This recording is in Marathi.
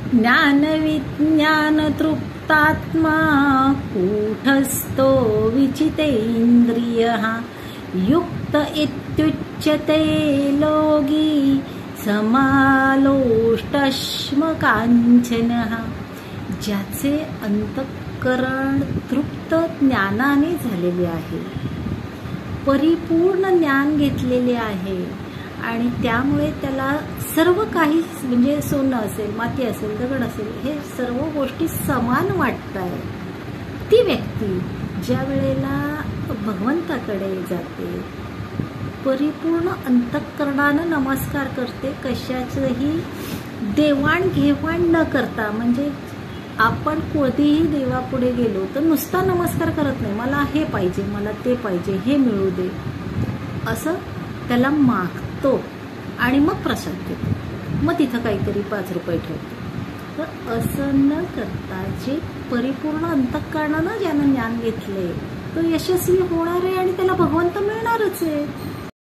ज्ञानविज्ञान तृप्तात्मा कूटस्थो विचितेन्द्रियः युक्त इत्युच्यते लोगी समालोष्टश्मकाञ्चनः. ज्याचे अंतःकरण तृप्त ज्ञानाने झालेले आहे, परिपूर्ण ज्ञान घेतलेले आहे आणि त्यामुळे त्याला सर्व काही म्हणजे सोनं असेल, माती असेल, दगड असेल, हे सर्व गोष्टी समान वाटत आहे. ती व्यक्ती ज्या वेळेला भगवंताकडे जाते, परिपूर्ण अंतःकरणानं नमस्कार करते, कशाचंही देवाणघेवाण न करता. म्हणजे आपण कधीही देवापुढे गेलो तर नुसता नमस्कार करत नाही, मला हे पाहिजे, मला ते पाहिजे, हे मिळू दे, असं त्याला मागतो आणि मग प्रसाद देतो. मग तिथं काहीतरी 5 रुपये ठेवतो. तर असं न करता जे परिपूर्ण अंतःकरणानं ज्यानं ज्ञान घेतले तो यशस्वी होणार आहे आणि त्याला भगवंत मिळणारच आहे.